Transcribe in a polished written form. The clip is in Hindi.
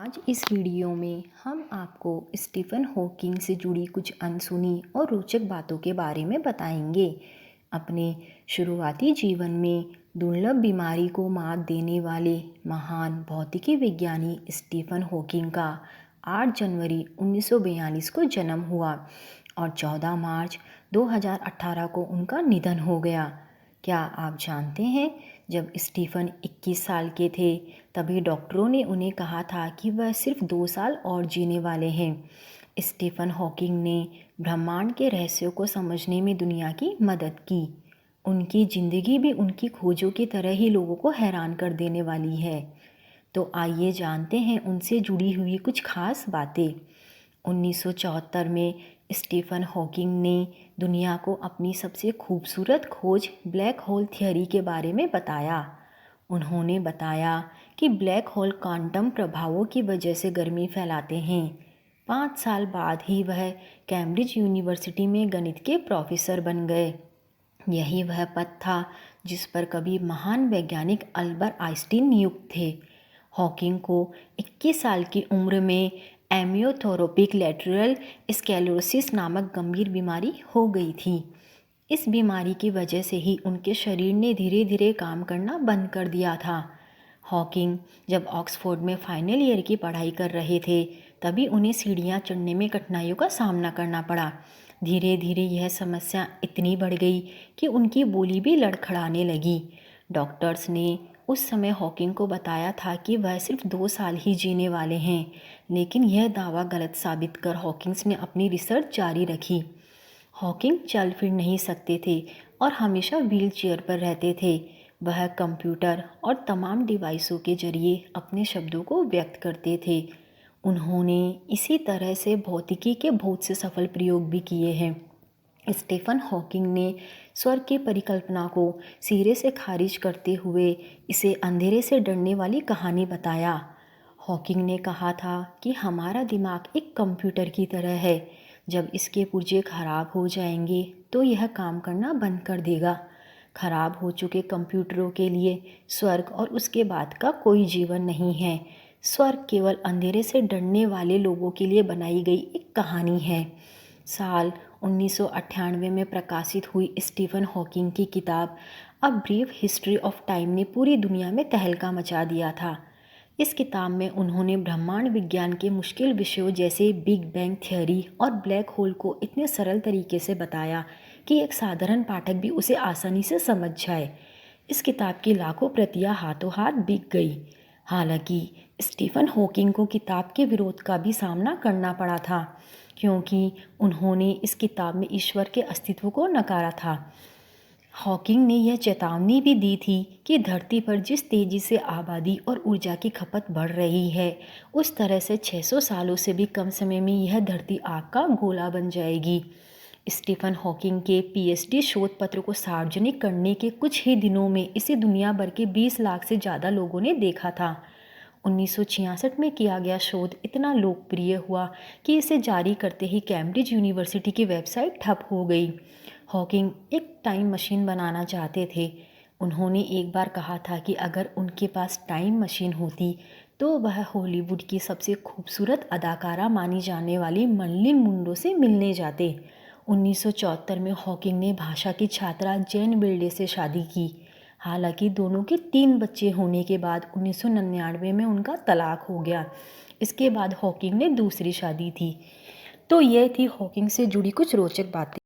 आज इस वीडियो में हम आपको स्टीफन हॉकिंग से जुड़ी कुछ अनसुनी और रोचक बातों के बारे में बताएंगे। अपने शुरुआती जीवन में दुर्लभ बीमारी को मात देने वाले महान भौतिकी विज्ञानी स्टीफन हॉकिंग का 8 जनवरी 1942 को जन्म हुआ और 14 मार्च 2018 को उनका निधन हो गया। क्या आप जानते हैं, जब स्टीफन 21 साल के थे तभी डॉक्टरों ने उन्हें कहा था कि वह सिर्फ 2 साल और जीने वाले हैं। स्टीफन हॉकिंग ने ब्रह्मांड के रहस्यों को समझने में दुनिया की मदद की। उनकी ज़िंदगी भी उनकी खोजों की तरह ही लोगों को हैरान कर देने वाली है। तो आइए जानते हैं उनसे जुड़ी हुई कुछ खास बातें। 1974 में स्टीफन हॉकिंग ने दुनिया को अपनी सबसे खूबसूरत खोज ब्लैक होल थ्योरी के बारे में बताया। उन्होंने बताया कि ब्लैक होल क्वांटम प्रभावों की वजह से गर्मी फैलाते हैं। 5 साल बाद ही वह कैम्ब्रिज यूनिवर्सिटी में गणित के प्रोफेसर बन गए। यही वह पद था जिस पर कभी महान वैज्ञानिक अल्बर्ट आइंस्टीन नियुक्त थे। हॉकिंग को 21 साल की उम्र में एमियोथोरोपिक लेटरल स्क्लेरोसिस नामक गंभीर बीमारी हो गई थी। इस बीमारी की वजह से ही उनके शरीर ने धीरे धीरे काम करना बंद कर दिया था। हॉकिंग जब ऑक्सफोर्ड में फाइनल ईयर की पढ़ाई कर रहे थे तभी उन्हें सीढ़ियाँ चढ़ने में कठिनाइयों का सामना करना पड़ा। धीरे धीरे यह समस्या इतनी बढ़ गई कि उनकी बोली भी लड़खड़ाने लगी। डॉक्टर्स ने उस समय हॉकिंग को बताया था कि वह सिर्फ 2 साल ही जीने वाले हैं, लेकिन यह दावा गलत साबित कर हॉकिंग्स ने अपनी रिसर्च जारी रखी। हॉकिंग चल फिर नहीं सकते थे और हमेशा व्हील चेयर पर रहते थे। वह कंप्यूटर और तमाम डिवाइसों के जरिए अपने शब्दों को व्यक्त करते थे। उन्होंने इसी तरह से भौतिकी के बहुत से सफल प्रयोग भी किए हैं। स्टीफन हॉकिंग ने स्वर्ग की परिकल्पना को सिरे से खारिज करते हुए इसे अंधेरे से डरने वाली कहानी बताया। हॉकिंग ने कहा था कि हमारा दिमाग एक कंप्यूटर की तरह है, जब इसके पुर्जे खराब हो जाएंगे तो यह काम करना बंद कर देगा। खराब हो चुके कंप्यूटरों के लिए स्वर्ग और उसके बाद का कोई जीवन नहीं है। स्वर्ग केवल अंधेरे से डरने वाले लोगों के लिए बनाई गई एक कहानी है। साल 1998 में प्रकाशित हुई स्टीफन हॉकिंग की किताब a brief history of time ने पूरी दुनिया में तहलका मचा दिया था। इस किताब में उन्होंने ब्रह्मांड विज्ञान के मुश्किल विषयों जैसे बिग बैंग थ्योरी और ब्लैक होल को इतने सरल तरीके से बताया कि एक साधारण पाठक भी उसे आसानी से समझ जाए। इस किताब की लाखों प्रतियां हाथों हाथ बिक गई। हालांकि स्टीफन हॉकिंग को किताब के विरोध का भी सामना करना पड़ा था, क्योंकि उन्होंने इस किताब में ईश्वर के अस्तित्व को नकारा था। हॉकिंग ने यह चेतावनी भी दी थी कि धरती पर जिस तेज़ी से आबादी और ऊर्जा की खपत बढ़ रही है, उस तरह से 600 सालों से भी कम समय में यह धरती आग का गोला बन जाएगी। स्टीफन हॉकिंग के पीएचडी शोध पत्र को सार्वजनिक करने के कुछ ही दिनों में इसे दुनिया भर के 20 लाख से ज़्यादा लोगों ने देखा था। 1966 में किया गया शोध इतना लोकप्रिय हुआ कि इसे जारी करते ही कैम्ब्रिज यूनिवर्सिटी की वेबसाइट ठप हो गई। हॉकिंग एक टाइम मशीन बनाना चाहते थे। उन्होंने एक बार कहा था कि अगर उनके पास टाइम मशीन होती तो वह हॉलीवुड की सबसे खूबसूरत अदाकारा मानी जाने वाली मर्लिन मुंडो से मिलने जाते। 1974 में हॉकिंग ने भाषा की छात्रा जेन विल्डे से शादी की। हालांकि दोनों के 3 बच्चे होने के बाद 1999 में उनका तलाक हो गया। इसके बाद हॉकिंग ने दूसरी शादी की। तो यह थी हॉकिंग से जुड़ी कुछ रोचक बातें।